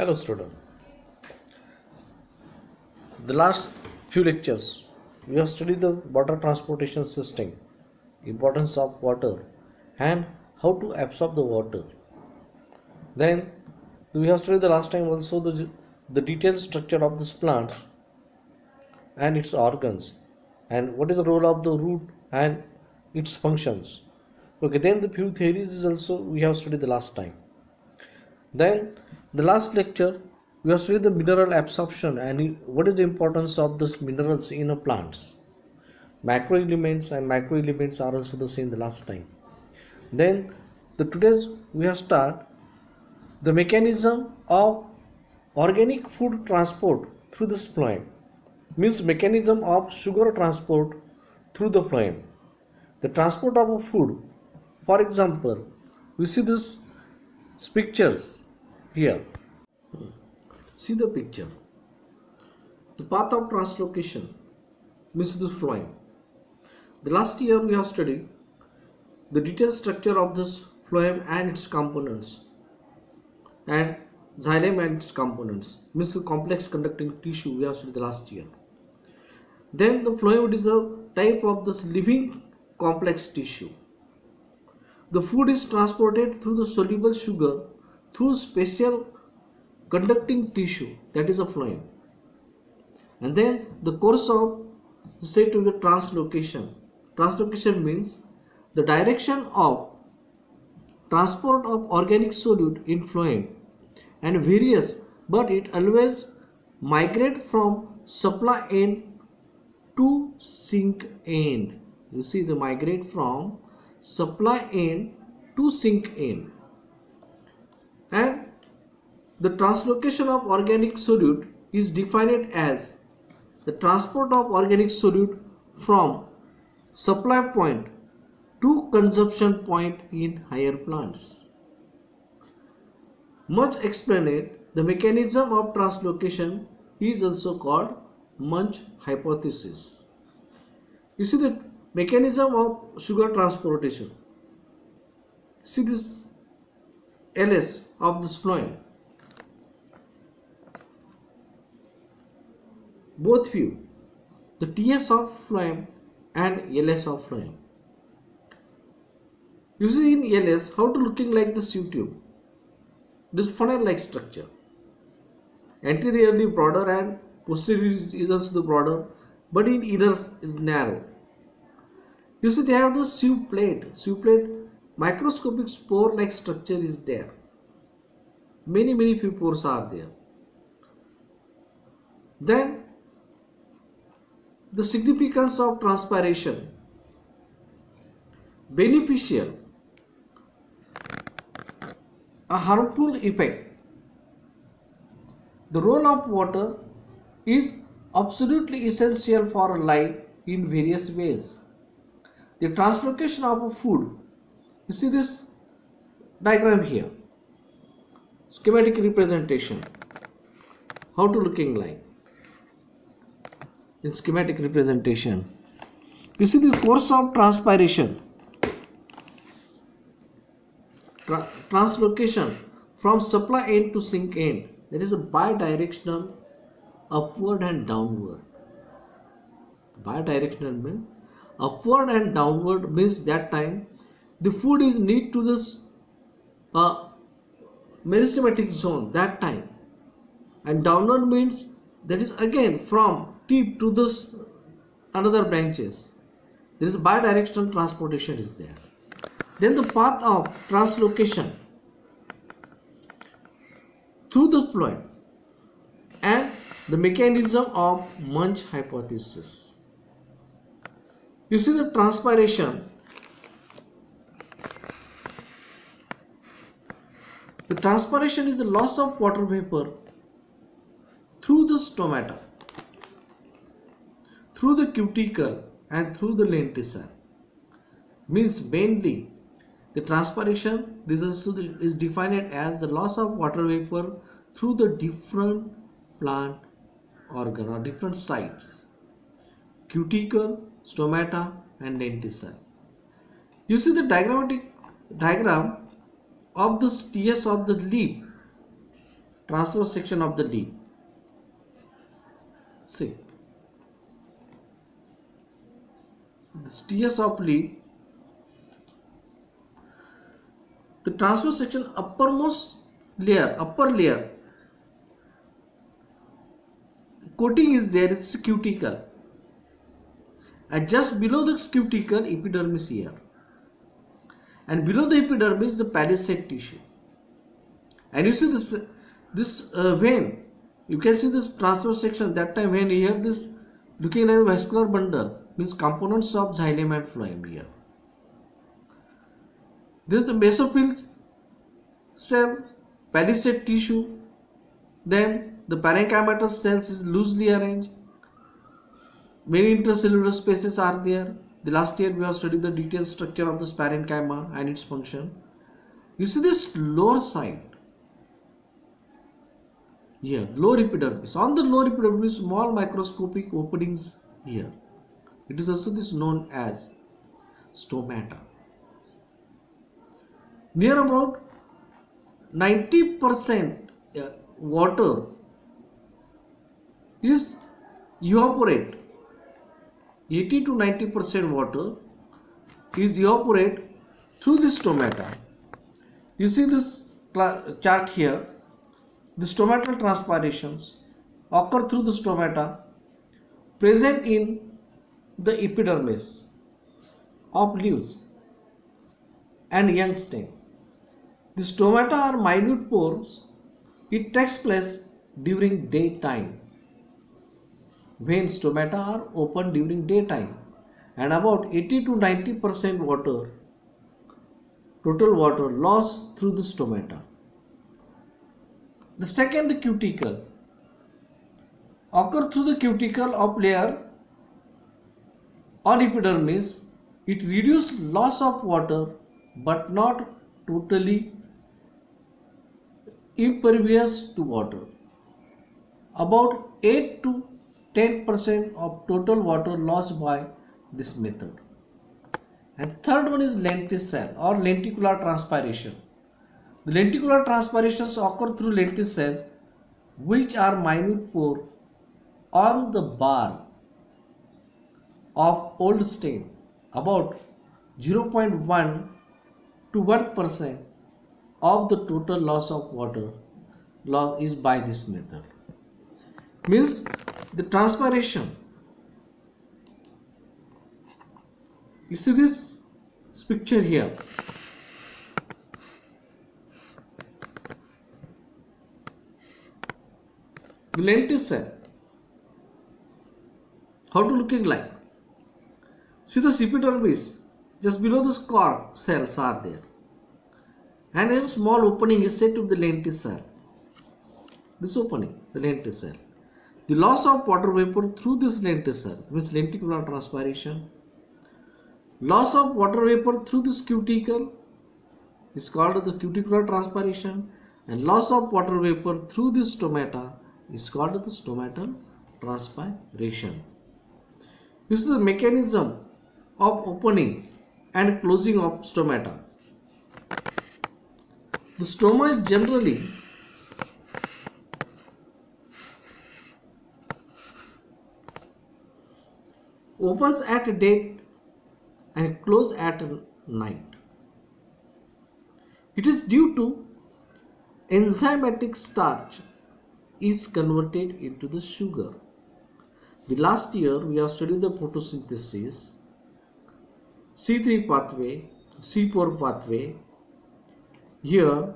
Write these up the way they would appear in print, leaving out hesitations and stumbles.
Hello student. The last few lectures we have studied the water transportation system, importance of water and how to absorb the water. Then we have studied the last time also the detailed structure of these plants and its organs and what is the role of the root and its functions. Okay, then the few theories is also we have studied the last time. Then the last lecture we have studied the mineral absorption and what is the importance of these minerals in a plants. Macro elements and micro elements are also the same the last time. Then the today's we have start the mechanism of organic food transport through this phloem. Means mechanism of sugar transport through the phloem. The transport of a food. For example, we see this pictures here. See the picture. The path of translocation means the phloem. The last year we have studied the detailed structure of this phloem and its components, and xylem and its components means the complex conducting tissue we have studied the last year. Then the phloem is a type of this living complex tissue. The food is transported through the soluble sugar through special conducting tissue, that is a phloem. And then the course of said to be the translocation. Translocation means the direction of transport of organic solute in phloem and various, but it always migrate from supply end to sink end. You see the migrate from supply end to sink end. And the translocation of organic solute is defined as the transport of organic solute from supply point to consumption point in higher plants. Much explained, the mechanism of translocation is also called Munch hypothesis. You see the mechanism of sugar transportation. See this LS of this phloem. Both view the TS of phloem and LS of phloem. You see in LS how to looking like the sieve tube. This funnel like structure. Anteriorly broader and posteriorly is also the broader, but in inner is narrow. You see they have the sieve plate. Sieve plate microscopic spore like structure is there. Many few pores are there. Then the significance of transpiration. Beneficial. A harmful effect. The role of water is absolutely essential for life in various ways. The translocation of a food. You see this diagram here. Schematic representation. How to looking like. In schematic representation, you see the course of transpiration, translocation from supply end to sink end. That is a bidirectional upward and downward. Bidirectional means upward and downward means that time the food is need to this meristematic zone that time, and downward means that is again from tip to this another branches. There is bidirectional transportation is there. Then the path of translocation through the phloem and the mechanism of Munch hypothesis. You see the transpiration. The transpiration is the loss of water vapor through the stomata, through the cuticle and through the lenticule. Means mainly the transpiration is defined as the loss of water vapor through the different plant organ or different sites, cuticle, stomata and lenticule. You see the diagram of the TS of the leaf transverse section of the leaf. See, this TS of leaf, the transverse section uppermost layer, upper layer coating is there, it's cuticle, and just below the cuticle epidermis here, and below the epidermis the palisade tissue. And you see this vein, you can see this transverse section. That time when you have this looking like a vascular bundle, means components of xylem and phloem here. This is the mesophyll cell, palisade tissue. Then the parenchymatous cells is loosely arranged. Many intracellular spaces are there. The last year we have studied the detailed structure of this parenchyma and its function. You see this lower side. Here, lower epidermis. On the lower epidermis, small microscopic openings here. It is also this known as stomata. Near about 90% water is evaporate. 80 to 90% water is evaporate through the stomata. You see this chart here. The stomatal transpirations occur through the stomata present in the epidermis of leaves and young stem. The stomata are minute pores. It takes place during daytime, when stomata are open during daytime, and about 80 to 90% water, total water lost through the stomata. The second, the cuticle, occur through the cuticle of layer on epidermis. It reduces loss of water but not totally impervious to water. About 8 to 10% of total water lost by this method. And third one is lenticel or lenticular transpiration. The lenticular transpirations occur through lenticel, which are minute pore on the bar of old stem. About 0.1 to 1% of the total loss of water is by this method. Means the transpiration. You see this picture here. The lenticel. How to looking like? See the epidermis, just below the cork cells are there, and a small opening is said to be the lenticel. This opening, the lenticel. The loss of water vapor through this lenticel means lenticular transpiration. Loss of water vapor through this cuticle is called the cuticular transpiration, and loss of water vapor through this stomata is called the stomatal transpiration. This is the mechanism of opening and closing of stomata. The stoma is generally opens at day and closes at night. It is due to enzymatic starch is converted into the sugar. The last year we have studied the photosynthesis, C3 pathway, C4 pathway. Here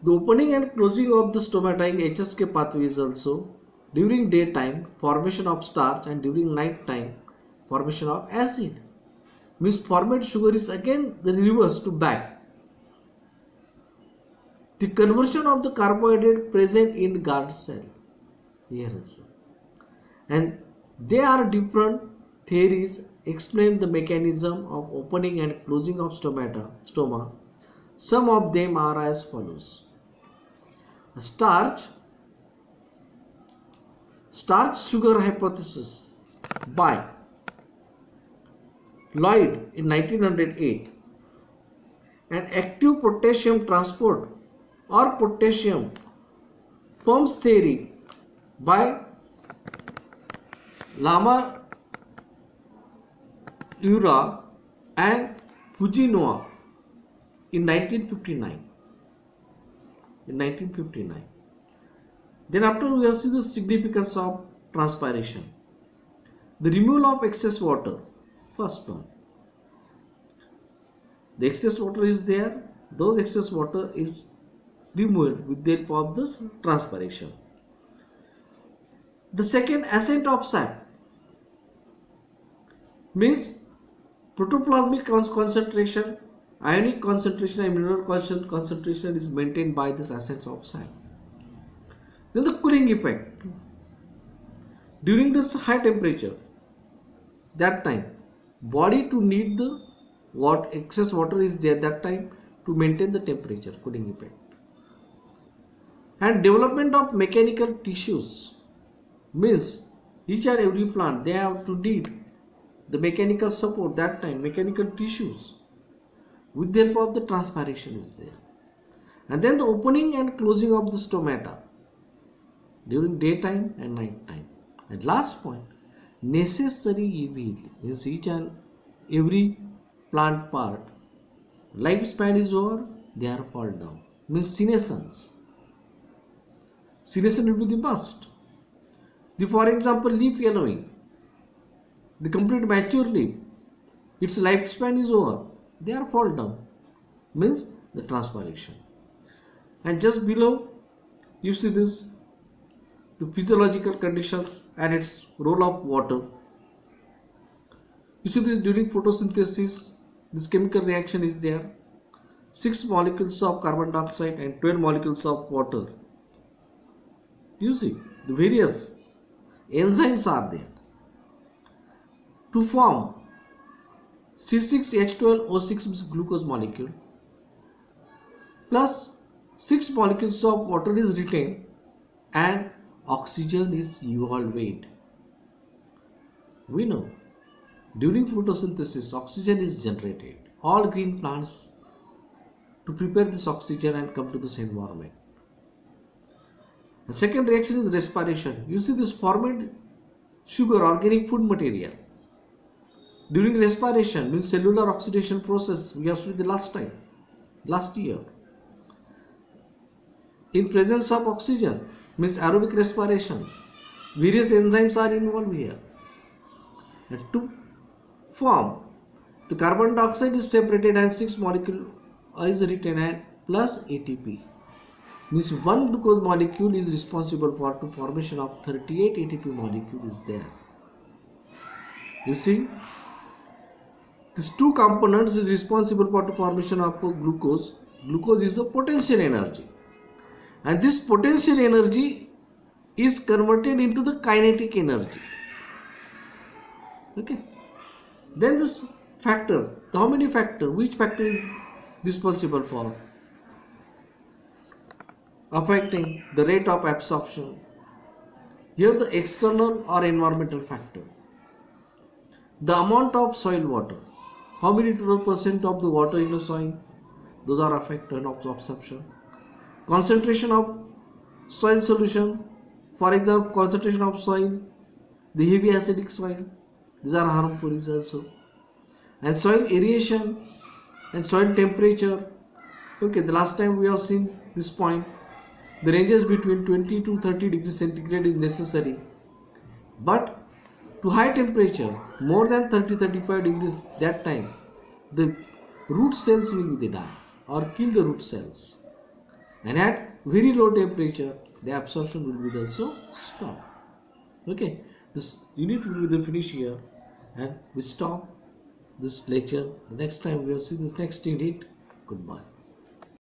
the opening and closing of the stomata in HSK pathway is also during daytime formation of starch, and during night time formation of acid. Means formed sugar is again the reverse to back. The conversion of the carbohydrate present in guard cell here also. And there are different theories explain the mechanism of opening and closing of stoma. Some of them are as follows. Starch sugar hypothesis by Lloyd in 1908, and active potassium transport or potassium sperms theory by Lama Ura and Fujinoa in 1959. Then after we have seen the significance of transpiration. The removal of excess water. First one. The excess water is there. Those excess water is removed with the help of this transpiration. The second, ascent of sap, means protoplasmic concentration, ionic concentration and mineral concentration is maintained by this ascent of sap. Then the cooling effect. During this high temperature, that time body to need the excess water is there that time to maintain the temperature, cooling effect. And development of mechanical tissues, means each and every plant they have to need the mechanical support, that time mechanical tissues with the help of the transpiration is there. And then the opening and closing of the stomata during daytime and night time. And last point, necessary yield, means each and every plant part lifespan is over, they are fall down, means senescence. Senescence will be the must. For example, leaf yellowing, the complete mature leaf, its lifespan is over, they are fall down, means the transpiration. And just below you see this, the physiological conditions and its role of water. You see this, during photosynthesis this chemical reaction is there. 6 molecules of carbon dioxide and 12 molecules of water. You see the various enzymes are there to form C6H12O6 means glucose molecule, plus 6 molecules of water is retained and oxygen is evolved. We know during photosynthesis oxygen is generated. All green plants to prepare this oxygen and come to this environment. The second reaction is respiration. You see this formed sugar, organic food material. During respiration means cellular oxidation process, we have studied the last year. In presence of oxygen means aerobic respiration. Various enzymes are involved here. And to form, the carbon dioxide is separated and 6 molecule is retained and plus ATP. Means one glucose molecule is responsible for the formation of 38 ATP molecule is there. You see, these two components is responsible for the formation of glucose. Glucose is the potential energy, and this potential energy is converted into the kinetic energy. Okay. Then this factor, how many factor? Which factor is responsible for affecting the rate of absorption? Here the external or environmental factor. The amount of soil water, how many total percent of the water in the soil, those are affected of absorption. Concentration of soil solution, for example concentration of soil, the heavy acidic soil, these are harmful also. And soil aeration and soil temperature. Okay, the last time we have seen this point. The ranges between 20 to 30 degrees centigrade is necessary, but to high temperature more than 30-35 degrees, that time the root cells will be die or kill the root cells, and at very low temperature the absorption will be also stopped. Okay, this unit will be the finish here, and we stop this lecture. The next time we will see this next unit. Goodbye.